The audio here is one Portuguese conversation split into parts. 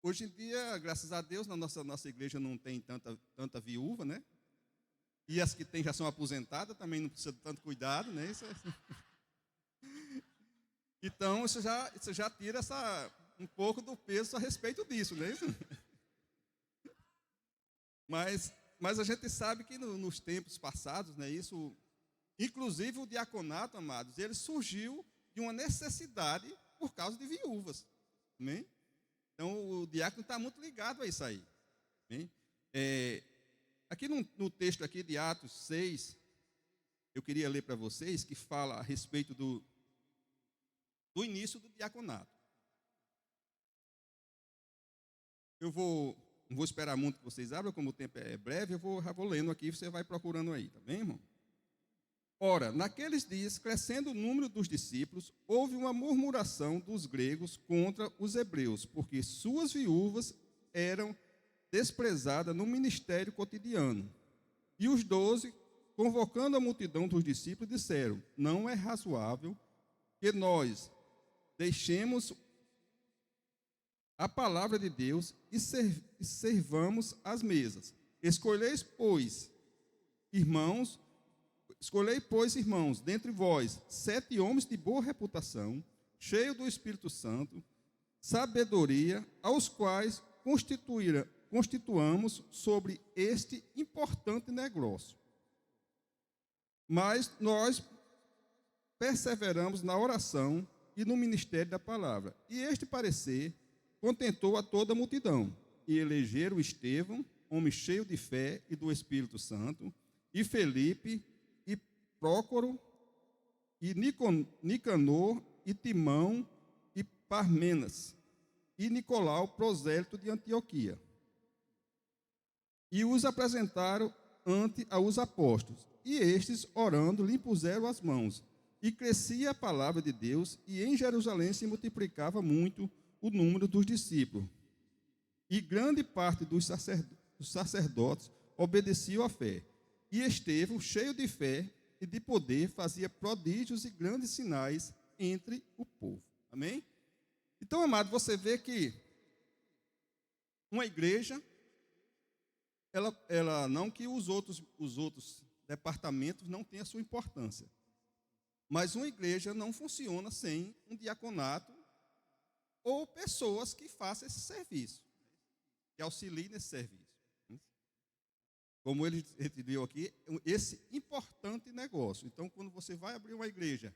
Hoje em dia, graças a Deus, na nossa igreja não tem tanta viúva, né? E as que tem já são aposentadas, também não precisa de tanto cuidado, né? Então, isso já tira um pouco do peso a respeito disso, né? Mas a gente sabe que nos tempos passados, né, inclusive o diaconato, amados, ele surgiu de uma necessidade por causa de viúvas. Amém? Então, o diácono está muito ligado a isso aí. Amém? Aqui no texto aqui de Atos 6, eu queria ler para vocês, que fala a respeito do início do diaconato. Não vou esperar muito que vocês abram, como o tempo é breve, já vou lendo aqui, você vai procurando aí, tá bem, irmão? Ora, naqueles dias, crescendo o número dos discípulos, houve uma murmuração dos gregos contra os hebreus, porque suas viúvas eram desprezadas no ministério cotidiano. E os 12, convocando a multidão dos discípulos, disseram: não é razoável que nós deixemos a palavra de Deus e servamos as mesas. Escolhei, pois, irmãos, dentre vós, 7 homens de boa reputação, cheios do Espírito Santo, sabedoria, aos quais constituamos sobre este importante negócio. Mas nós perseveramos na oração e no ministério da palavra. E este parecer contentou a toda a multidão. E elegeram Estevão, homem cheio de fé e do Espírito Santo, e Felipe, e Prócoro, e Nicanor, e Timão, e Parmenas, e Nicolau, prosélito de Antioquia. E os apresentaram ante aos apóstolos. E estes, orando, lhe impuseram as mãos. E crescia a palavra de Deus, e em Jerusalém se multiplicava muito o número dos discípulos. E grande parte dos sacerdotes obedeciam à fé. E Estevão, cheio de fé e de poder, fazia prodígios e grandes sinais entre o povo. Amém? Então, amado, você vê que uma igreja, ela não que os outros departamentos não tenham a sua importância, mas uma igreja não funciona sem um diaconato ou pessoas que façam esse serviço, que auxiliem nesse serviço. Como ele viu aqui, esse importante negócio. Então, quando você vai abrir uma igreja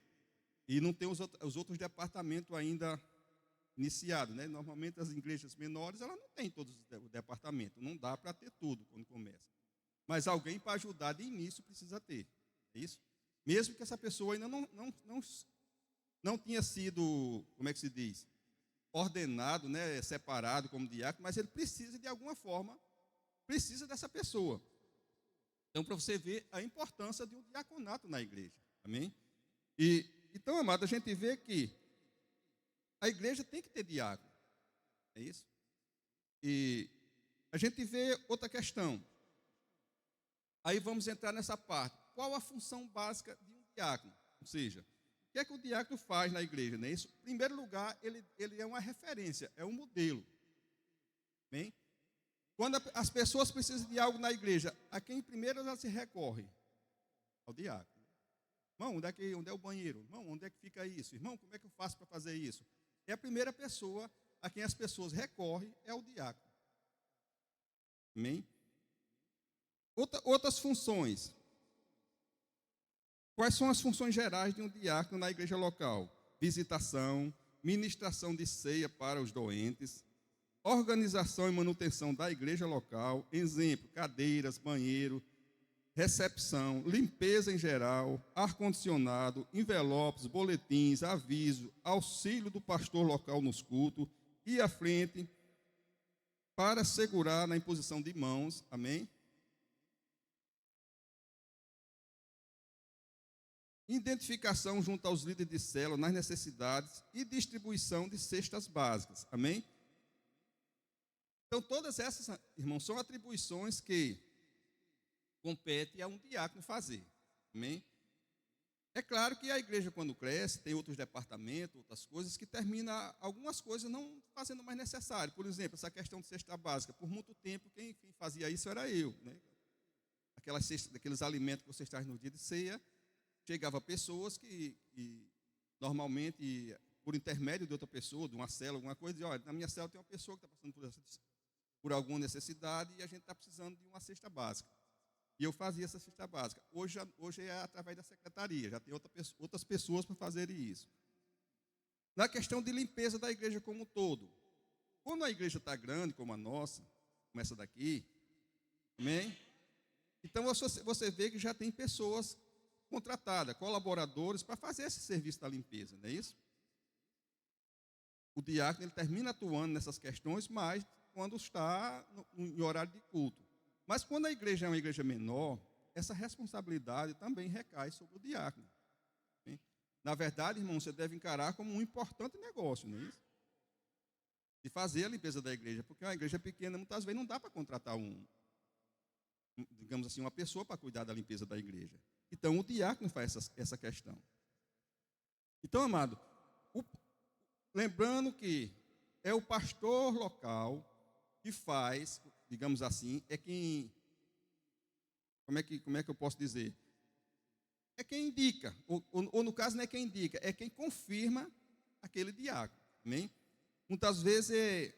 e não tem os outros departamentos ainda iniciados, né? Normalmente as igrejas menores, ela não tem todos os departamentos, não dá para ter tudo quando começa. Mas alguém para ajudar de início precisa ter, é isso? Mesmo que essa pessoa ainda não tinha sido, como é que se diz, ordenado, né, separado como diácono, mas ele precisa de alguma forma, precisa dessa pessoa. Então, para você ver a importância de um diaconato na igreja, amém? Então, amado, a gente vê que a igreja tem que ter diácono, é isso? E a gente vê outra questão. Aí vamos entrar nessa parte. Qual a função básica de um diácono? Ou seja, o que é que o diácono faz na igreja? Não é isso? Em primeiro lugar, ele é uma referência, é um modelo. Bem? Quando as pessoas precisam de algo na igreja, a quem primeiro elas se recorrem? Ao diácono. Irmão, onde é o banheiro? Irmão, onde é que fica isso? Irmão, como é que eu faço para fazer isso? É a primeira pessoa a quem as pessoas recorrem, é o diácono. Amém? Outras funções. Quais são as funções gerais de um diácono na igreja local? Visitação, ministração de ceia para os doentes, organização e manutenção da igreja local, exemplo, cadeiras, banheiro, recepção, limpeza em geral, ar-condicionado, envelopes, boletins, aviso, auxílio do pastor local nos cultos, ir à frente para segurar na imposição de mãos, amém? Identificação junto aos líderes de célula nas necessidades e distribuição de cestas básicas, amém? Então, todas essas, irmãos, são atribuições que compete a um diácono fazer, amém? É claro que a igreja, quando cresce, tem outros departamentos, outras coisas, que termina algumas coisas não fazendo mais necessário. Por exemplo, essa questão de cesta básica. Por muito tempo, quem fazia isso era eu. Né? Aqueles alimentos que vocês trazem no dia de ceia, chegava pessoas que normalmente, por intermédio de outra pessoa, de uma célula, alguma coisa, dizia, olha, na minha célula tem uma pessoa que está passando por alguma necessidade e a gente está precisando de uma cesta básica. E eu fazia essa cesta básica. Hoje é através da secretaria, já tem outras pessoas para fazerem isso. Na questão de limpeza da igreja como um todo. Quando a igreja está grande, como a nossa, como essa daqui, amém? Então você vê que já tem pessoas contratadas, colaboradores, para fazer esse serviço da limpeza, não é isso? O diácono ele termina atuando nessas questões, mas quando está em horário de culto. Mas quando a igreja é uma igreja menor, essa responsabilidade também recai sobre o diácono. Hein? Na verdade, irmão, você deve encarar como um importante negócio, não é isso? De fazer a limpeza da igreja, porque uma igreja pequena, muitas vezes, não dá para contratar digamos assim, uma pessoa para cuidar da limpeza da igreja. Então, o diácono faz essa questão. Então, amado, lembrando que é o pastor local que faz, digamos assim, é quem, como é que eu posso dizer? É quem indica, ou no caso não é quem indica, é quem confirma aquele diácono. Amém? Muitas vezes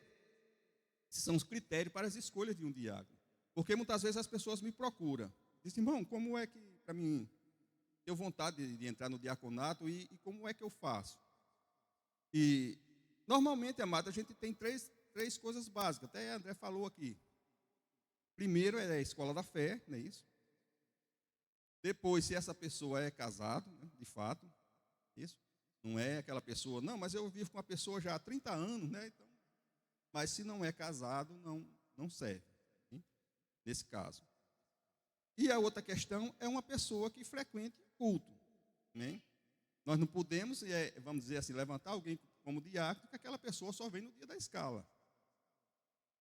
são os critérios para as escolhas de um diácono. Porque muitas vezes as pessoas me procuram. Dizem, irmão, como é que, para mim, tenho vontade de entrar no diaconato e como é que eu faço? E, normalmente, amado, a gente tem três coisas básicas. Até André falou aqui. Primeiro é a escola da fé, não é isso? Depois, se essa pessoa é casada, né, de fato, isso. Não é aquela pessoa, não, mas eu vivo com uma pessoa já há 30 anos, né? Então, mas se não é casado, não serve, hein? Nesse caso. E a outra questão é uma pessoa que frequente culto, né? Nós não podemos, vamos dizer assim, levantar alguém como diácono, que aquela pessoa só vem no dia da escala.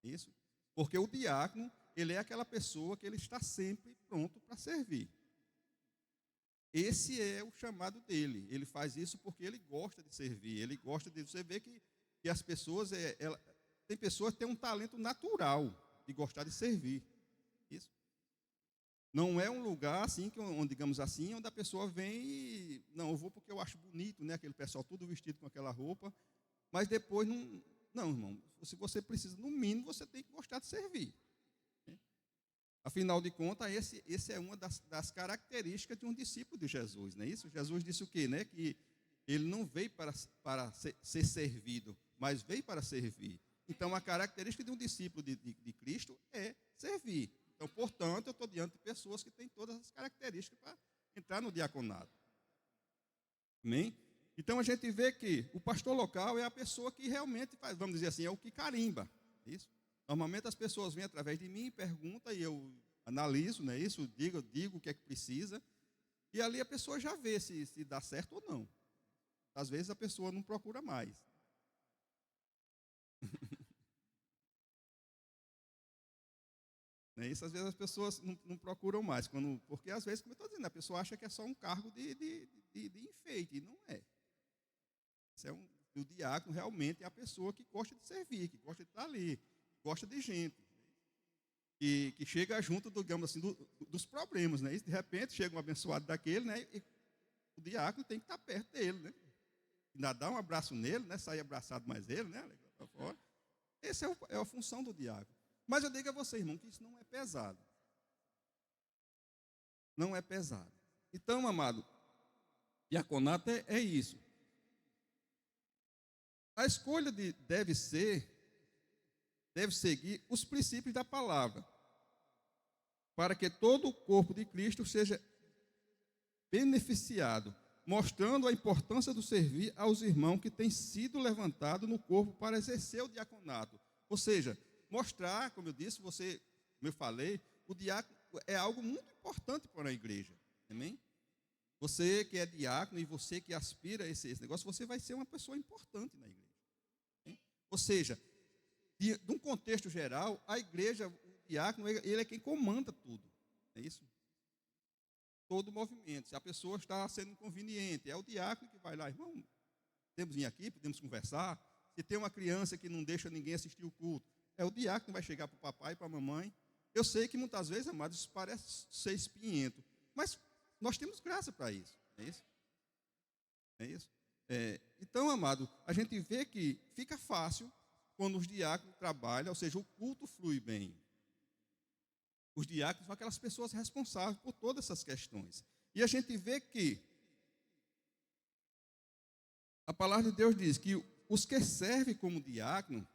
Isso. Porque o diácono, ele é aquela pessoa que ele está sempre pronto para servir. Esse é o chamado dele. Ele faz isso porque ele gosta de servir. Ele gosta de... Você vê que as pessoas... tem pessoas que têm um talento natural de gostar de servir. Isso. Não é um lugar assim, onde, digamos assim, onde a pessoa vem e... Não, eu vou porque eu acho bonito, né? Aquele pessoal tudo vestido com aquela roupa. Mas depois não... Não, irmão. Se você precisa, no mínimo, você tem que gostar de servir. Afinal de contas, esse é uma das características de um discípulo de Jesus, não é isso? Jesus disse o quê? Né? Que ele não veio para ser servido, mas veio para servir. Então, a característica de um discípulo de Cristo é servir. Então, portanto, eu estou diante de pessoas que têm todas as características para entrar no diaconato. Amém? Então, a gente vê que o pastor local é a pessoa que realmente faz, vamos dizer assim, é o que carimba. Isso? Normalmente as pessoas vêm através de mim, perguntam e eu analiso, não é isso? Digo o que é que precisa. E ali a pessoa já vê se dá certo ou não. Às vezes a pessoa não procura mais. Não é isso? Às vezes as pessoas não procuram mais. Porque às vezes, como eu estou dizendo, a pessoa acha que é só um cargo de enfeite. E não é. O diácono realmente é a pessoa que gosta de servir, que gosta de estar ali, que gosta de gente. Que chega junto, digamos assim, dos problemas, né? E de repente chega um abençoado daquele, né? E o diácono tem que estar perto dele, né? Ainda dá um abraço nele, né? Sair abraçado mais ele, né? Essa é a função do diácono. Mas eu digo a você, irmão, que isso não é pesado. Não é pesado. Então, amado, diaconato é isso. A escolha deve seguir os princípios da palavra, para que todo o corpo de Cristo seja beneficiado, mostrando a importância do servir aos irmãos que têm sido levantados no corpo para exercer o diaconato. Ou seja, mostrar, como eu disse, como eu falei, o diácono é algo muito importante para a igreja. Amém? Você que é diácono e você que aspira a esse negócio, você vai ser uma pessoa importante na igreja. Amém? Ou seja, de um contexto geral, a igreja, o diácono, ele é quem comanda tudo. É isso? todo o movimento. Se a pessoa está sendo inconveniente, é o diácono que vai lá, irmão, podemos vir aqui, podemos conversar. Se tem uma criança que não deixa ninguém assistir o culto, é o diácono que vai chegar para o papai e para a mamãe. Eu sei que muitas vezes, amados, isso parece ser espinhento, mas nós temos graça para isso, não é isso? É isso? Então, amado, a gente vê que fica fácil quando os diáconos trabalham, ou seja, o culto flui bem. Os diáconos são aquelas pessoas responsáveis por todas essas questões. E a gente vê que a palavra de Deus diz que os que servem como diácono,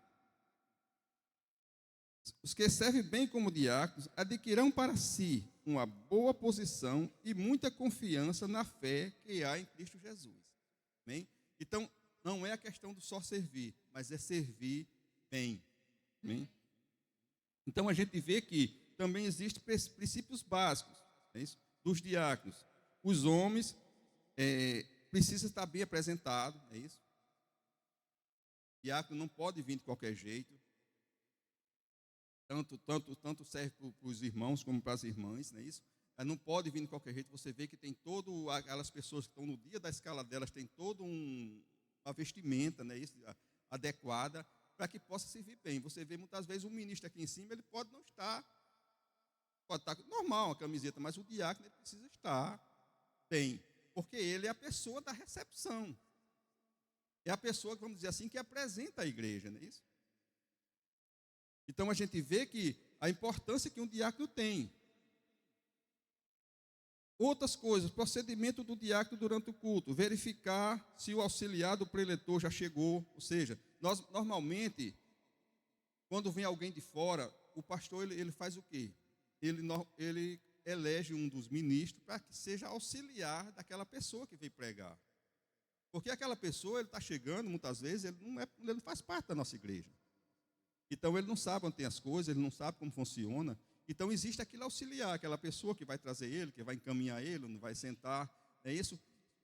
os que servem bem como diáconos, adquirirão para si uma boa posição e muita confiança na fé que há em Cristo Jesus. Amém? Então, não é a questão do só servir, mas é servir bem. Amém? Então, a gente vê que também existem princípios básicos, é isso? Dos diáconos. Os homens precisam estar bem apresentados, é isso? O diácono não pode vir de qualquer jeito. Tanto serve para os irmãos como para as irmãs, não é isso? Não pode vir de qualquer jeito. Você vê que tem todo, aquelas pessoas que estão no dia da escala delas, tem todo uma vestimenta, não é isso? Adequada, para que possa servir bem. Você vê muitas vezes um ministro aqui em cima, ele pode não estar, pode estar normal a camiseta, mas o diácono ele precisa estar bem, porque ele é a pessoa da recepção. É a pessoa, vamos dizer assim, que apresenta a igreja, não é isso? Então a gente vê que a importância que um diácono tem. Outras coisas, procedimento do diácono durante o culto, verificar se o auxiliar do preletor já chegou, ou seja, nós normalmente, quando vem alguém de fora, o pastor ele faz o quê? Ele elege um dos ministros para que seja auxiliar daquela pessoa que veio pregar. Porque aquela pessoa, ele está chegando, muitas vezes, ele não faz parte da nossa igreja. Então, ele não sabe onde tem as coisas, ele não sabe como funciona. Então, existe aquele auxiliar, aquela pessoa que vai trazer ele, que vai encaminhar ele, não vai sentar, é isso?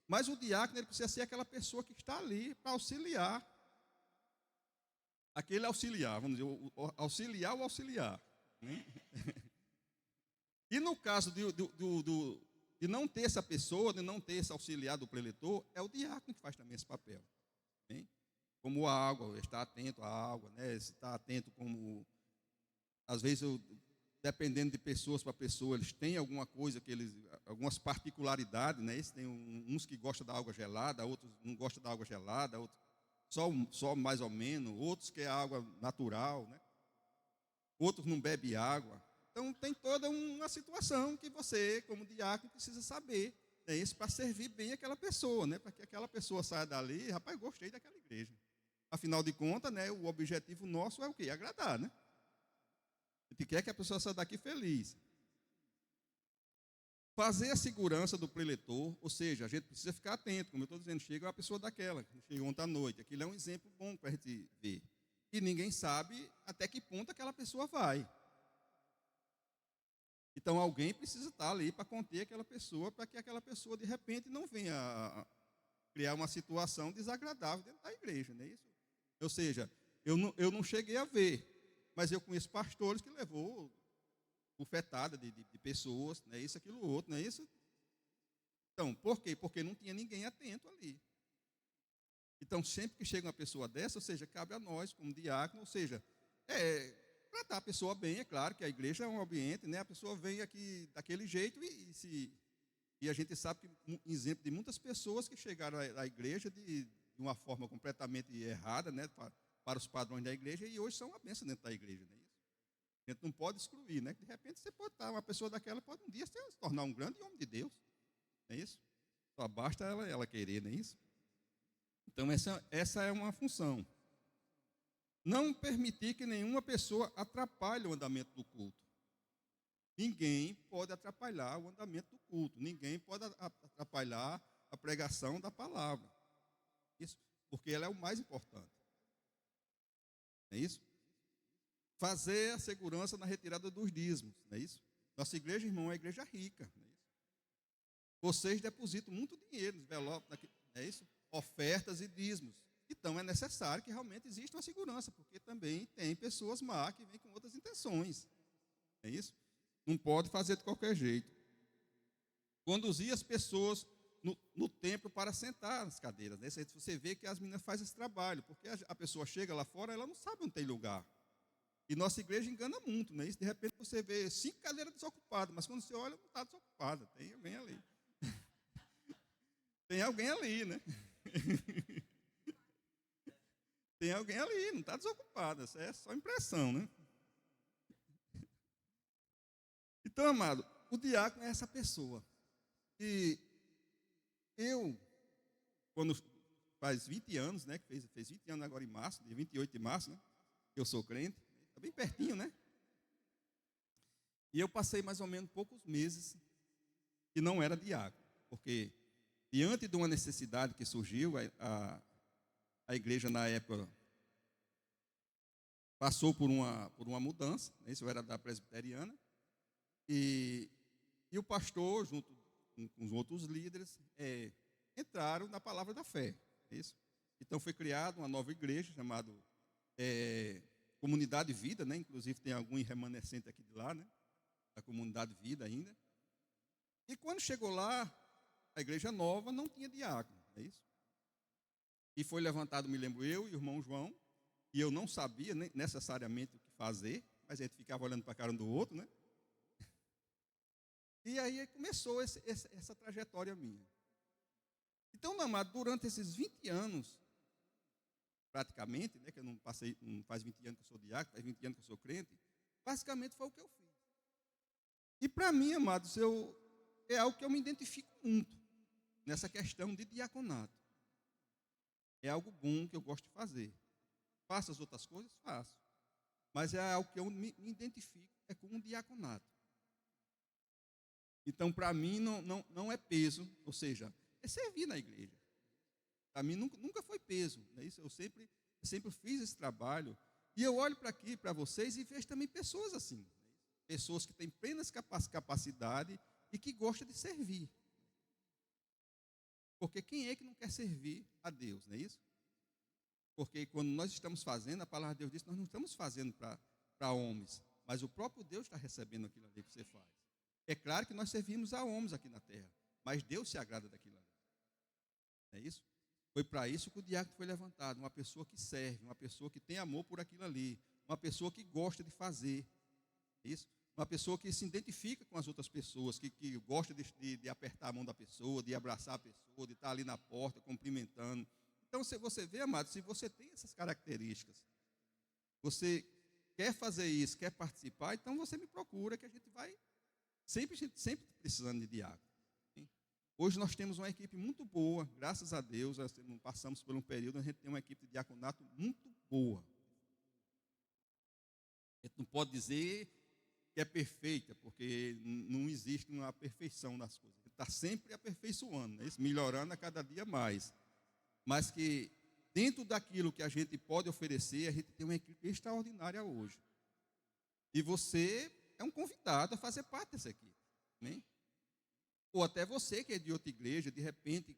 Mas o diácono, ele precisa ser aquela pessoa que está ali para auxiliar. Aquele auxiliar, vamos dizer, auxiliar o auxiliar. Né? E no caso de não ter essa pessoa, de não ter esse auxiliar do preletor, é o diácono que faz também esse papel. Né? Como a água, estar atento à água, né? Estar atento como, às vezes, dependendo de pessoas para pessoa, eles têm alguma coisa, algumas particularidades, né? Tem uns que gostam da água gelada, outros não gostam da água gelada, outros só mais ou menos, outros que é água natural, né? Outros não bebem água. Então, tem toda uma situação que você, como diácono, precisa saber, né? Isso para servir bem aquela pessoa, né? Para que aquela pessoa saia dali, rapaz, gostei daquela igreja. Afinal de contas, né, o objetivo nosso é o quê? Agradar, né? A gente quer que a pessoa saia daqui feliz. Fazer a segurança do preletor, ou seja, a gente precisa ficar atento, como eu estou dizendo, chega uma pessoa daquela, que chegou ontem à noite. Aquilo é um exemplo bom para a gente ver. E ninguém sabe até que ponto aquela pessoa vai. Então, alguém precisa estar ali para conter aquela pessoa, para que aquela pessoa, de repente, não venha a criar uma situação desagradável dentro da igreja, não é isso? Ou seja, eu não cheguei a ver, mas eu conheço pastores que levou bufetada de pessoas, não é isso, aquilo, outro, não é isso? Então, por quê? Porque não tinha ninguém atento ali. Então, sempre que chega uma pessoa dessa, ou seja, cabe a nós, como diácono, ou seja, tratar a pessoa bem, é claro que a igreja é um ambiente, né? A pessoa vem aqui daquele jeito e a gente sabe que exemplo de muitas pessoas que chegaram à igreja de uma forma completamente errada, né, para os padrões da igreja, e hoje são uma bênção dentro da igreja, não é isso? A gente não pode excluir, né? De repente você pode estar, uma pessoa daquela pode um dia se tornar um grande homem de Deus, não é isso? Só basta ela querer, não é isso? Então essa é uma função. Não permitir que nenhuma pessoa atrapalhe o andamento do culto. Ninguém pode atrapalhar o andamento do culto. Ninguém pode atrapalhar a pregação da palavra. Isso, porque ela é o mais importante. É isso? Fazer a segurança na retirada dos dízimos. Não é isso? Nossa igreja, irmão, é uma igreja rica. Não é isso? Vocês depositam muito dinheiro nos envelopes, não é isso? Ofertas e dízimos. Então, é necessário que realmente exista uma segurança, porque também tem pessoas má que vêm com outras intenções. É isso? Não pode fazer de qualquer jeito. conduzir as pessoas no templo para sentar nas cadeiras. Né? Você vê que as meninas fazem esse trabalho, porque a pessoa chega lá fora, ela não sabe onde tem lugar. E nossa igreja engana muito, né? De repente você vê 5 cadeiras desocupadas, mas quando você olha, não está desocupada, tem alguém ali. Tem alguém ali, né? Tem alguém ali, não está desocupada, isso é só impressão, né? Então, amado, o diácono é essa pessoa. E eu, quando faz 20 anos, né, que fez 20 anos agora em março, dia 28 de março, né, eu sou crente, está bem pertinho, né? E eu passei mais ou menos poucos meses que não era diácono, porque diante de uma necessidade que surgiu, a igreja na época passou por uma mudança, né, isso era da presbiteriana, e o pastor, junto com os outros líderes, entraram na palavra da fé. Isso. Então foi criada uma nova igreja chamada Comunidade Vida, né? Inclusive tem algum remanescente aqui de lá, né? Da Comunidade Vida ainda. E quando chegou lá, a igreja nova não tinha diácono, é isso? E foi levantado, me lembro eu e o irmão João, e eu não sabia necessariamente o que fazer, mas a gente ficava olhando para a cara um do outro, né? E aí começou essa trajetória minha. Então, meu amado, durante esses 20 anos, praticamente, né, que eu não faz 20 anos que eu sou diácono, faz 20 anos que eu sou crente, basicamente foi o que eu fiz. E para mim, amados, é algo que eu me identifico muito nessa questão de diaconato. É algo bom que eu gosto de fazer. Faço as outras coisas? Faço. Mas é algo que eu me identifico, é com um diaconato. Então, para mim, não é peso, ou seja, é servir na igreja. Para mim, nunca foi peso. Não é isso? Eu sempre fiz esse trabalho. E eu olho para aqui, para vocês, e vejo também pessoas assim. Pessoas que têm plenas capacidade e que gostam de servir. Porque quem é que não quer servir a Deus, não é isso? Porque quando nós estamos fazendo, a palavra de Deus diz que nós não estamos fazendo para homens, mas o próprio Deus está recebendo aquilo ali que você faz. É claro que nós servimos a homens aqui na terra, mas Deus se agrada daquilo ali. Não é isso? Foi para isso que o diácono foi levantado, uma pessoa que serve, uma pessoa que tem amor por aquilo ali, uma pessoa que gosta de fazer. É isso? Uma pessoa que se identifica com as outras pessoas, que gosta de apertar a mão da pessoa, de abraçar a pessoa, de estar ali na porta, cumprimentando. Então, se você vê, amado, se você tem essas características, você quer fazer isso, quer participar, então você me procura, que a gente vai sempre precisando de diácono. Hoje nós temos uma equipe muito boa, graças a Deus, nós passamos por um período, a gente tem uma equipe de diaconato muito boa. A gente não pode dizer que é perfeita, porque não existe uma perfeição das coisas. A gente está sempre aperfeiçoando, né? Melhorando a cada dia mais. Mas que dentro daquilo que a gente pode oferecer, a gente tem uma equipe extraordinária hoje. E você é um convidado a fazer parte dessa equipe. Né? Ou até você que é de outra igreja, de repente,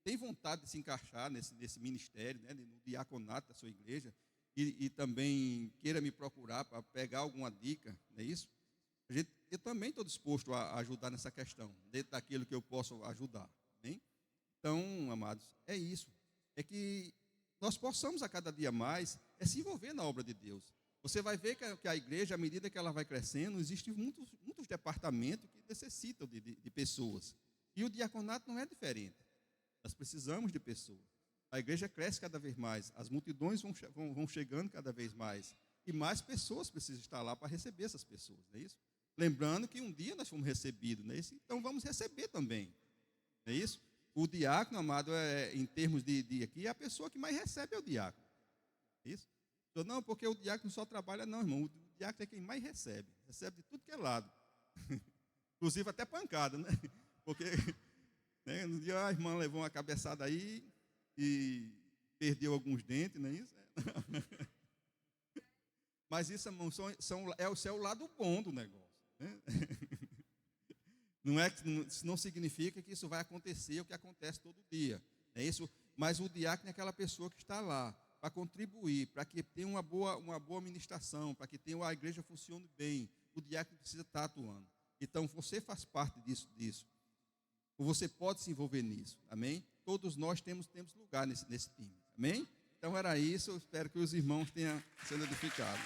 tem vontade de se encaixar nesse ministério, né, no diaconato da sua igreja, e também queira me procurar para pegar alguma dica, não é isso? Eu também estou disposto a ajudar nessa questão, dentro daquilo que eu posso ajudar. Né? Então, amados, é isso. É que nós possamos a cada dia mais se envolver na obra de Deus. Você vai ver que a igreja, à medida que ela vai crescendo, existem muitos departamentos que necessitam de pessoas. E o diaconato não é diferente. Nós precisamos de pessoas. A igreja cresce cada vez mais, as multidões vão chegando cada vez mais. E mais pessoas precisam estar lá para receber essas pessoas, não é isso? Lembrando que um dia nós fomos recebidos, não é isso? Então vamos receber também, não é isso? O diácono, amado, em termos de aqui, a pessoa que mais recebe é o diácono. É isso? Então, não, porque o diácono só trabalha, não, irmão. O diácono é quem mais recebe. Recebe de tudo que é lado. Inclusive até pancada, né? Porque né, no dia a irmã levou uma cabeçada aí e perdeu alguns dentes, não é isso? Mas isso, irmão, é o lado bom do negócio. Né? Isso não significa que isso vai acontecer o que acontece todo dia. É isso, mas o diácono é aquela pessoa que está lá para contribuir, para que tenha uma boa administração, para que a igreja funcione bem. O diácono precisa estar atuando. Então, você faz parte disso. ou você pode se envolver nisso, amém? Todos nós temos lugar nesse time, amém? Então era isso, eu espero que os irmãos tenham sido edificados.